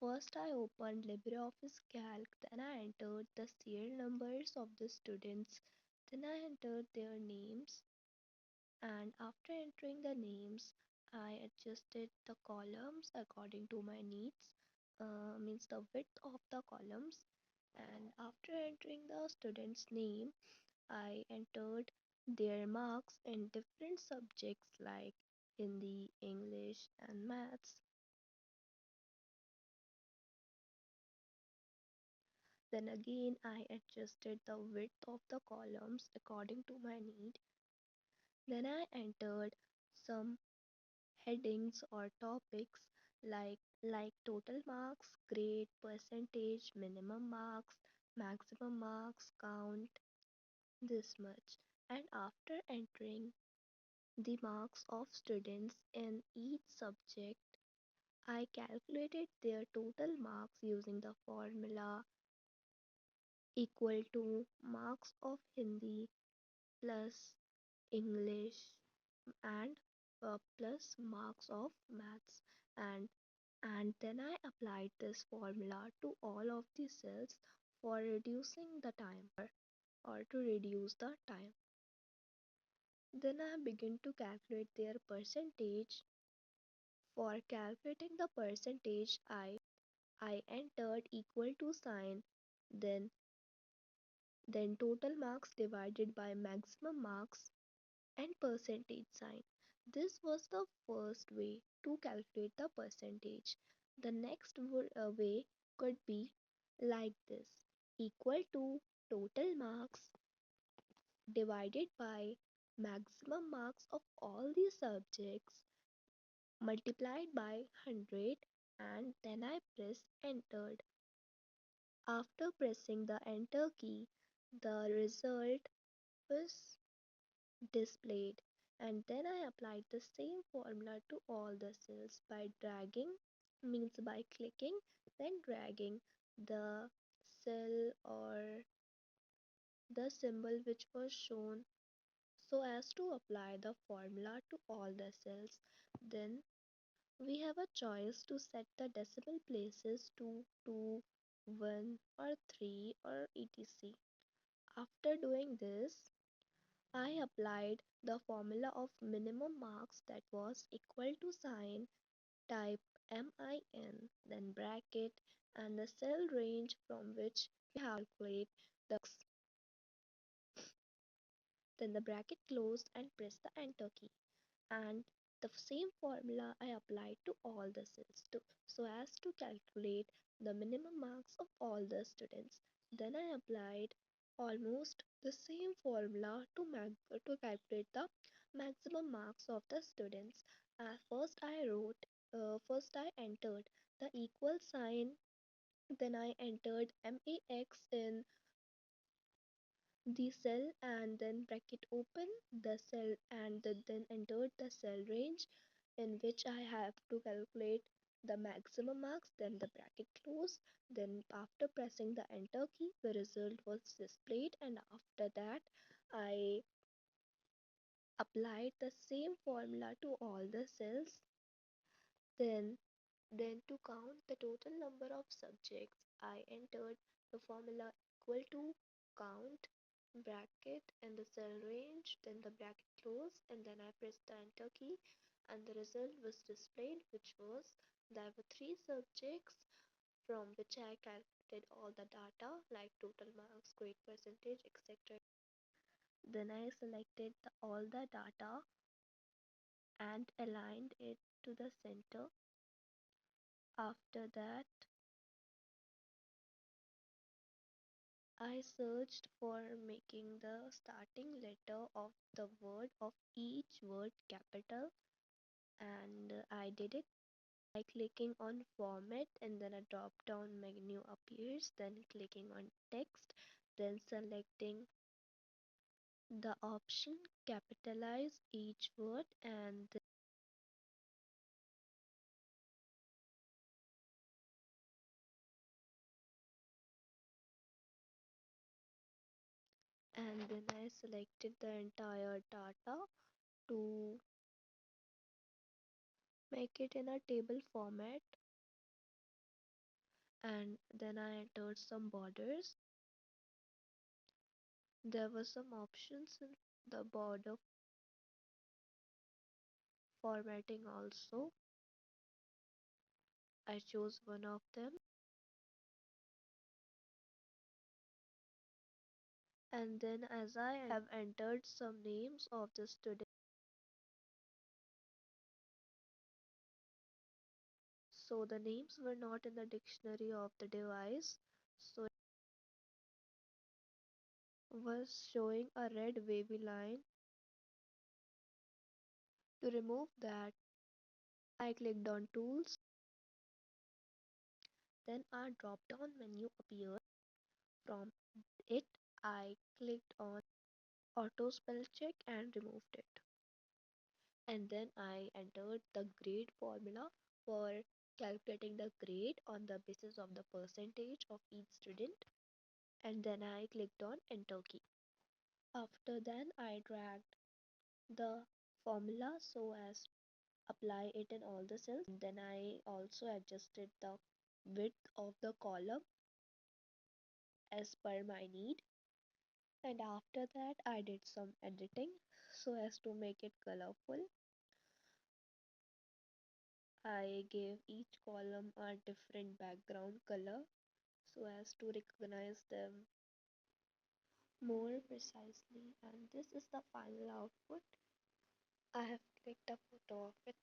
First, I opened LibreOffice Calc, then I entered the serial numbers of the students, then I entered their names, and after entering the names, I adjusted the columns according to my needs, means the width of the columns. And after entering the student's name, I entered their marks in different subjects like Hindi, English, and maths. Then again, I adjusted the width of the columns according to my need. Then I entered some headings or topics like total marks, grade, percentage, minimum marks, maximum marks, count, this much. And after entering the marks of students in each subject, I calculated their total marks using the formula equal to marks of Hindi plus English and plus marks of maths, and then I applied this formula to all of the cells for reducing the time or to reduce the time. Then I begin to calculate their percentage. For calculating the percentage, I entered equal to sign, then total marks divided by maximum marks and percentage sign. This was the first way to calculate the percentage. The next way could be like this: equal to total marks divided by maximum marks of all the subjects multiplied by 100, and then I press entered. After pressing the enter key, the result was displayed, and then I applied the same formula to all the cells by dragging, means by clicking, then dragging the cell or the symbol which was shown so as to apply the formula to all the cells. Then we have a choice to set the decimal places to 2, 1 or 3 or etc. After doing this, I applied the formula of minimum marks, that was equal to sign, type MIN, then bracket, and the cell range from which we have to calculate the marks. Then the bracket closed and press the enter key. And the same formula I applied to all the cells too, so as to calculate the minimum marks of all the students. Then I applied almost the same formula to calculate the maximum marks of the students. First I entered the equal sign, then I entered max in the cell and then bracket open the cell, and then entered the cell range in which I have to calculate the maximum marks, then the bracket close. Then after pressing the enter key, the result was displayed, and after that I applied the same formula to all the cells. Then to count the total number of subjects, I entered the formula equal to count, bracket and the cell range, then the bracket closed, and then I pressed the enter key, and the result was displayed, which was there were three subjects from which I calculated all the data like total marks, grade percentage, etc. Then I selected all the data and aligned it to the center. After that, I searched for making the starting letter of the word of each word capital, and I did it by clicking on format, and then a drop down menu appears, then clicking on text, then selecting the option capitalize each word, then I selected the entire data to make it in a table format. and then I entered some borders. There were some options in the border formatting also. I chose one of them, and then as I have entered some names of the students, so the names were not in the dictionary of the device, so was showing a red wavy line. To remove that, I clicked on Tools, then a drop down menu appeared. From it, I clicked on Auto Spell Check and removed it. And then I entered the grade formula for calculating the grade on the basis of the percentage of each student, and then I clicked on Enter key. After then, I dragged the formula so as apply it in all the cells, and then I also adjusted the width of the column as per my need, and after that I did some editing so as to make it colorful. I gave each column a different background color so as to recognize them more precisely, and this is the final output. I have clicked a photo of it.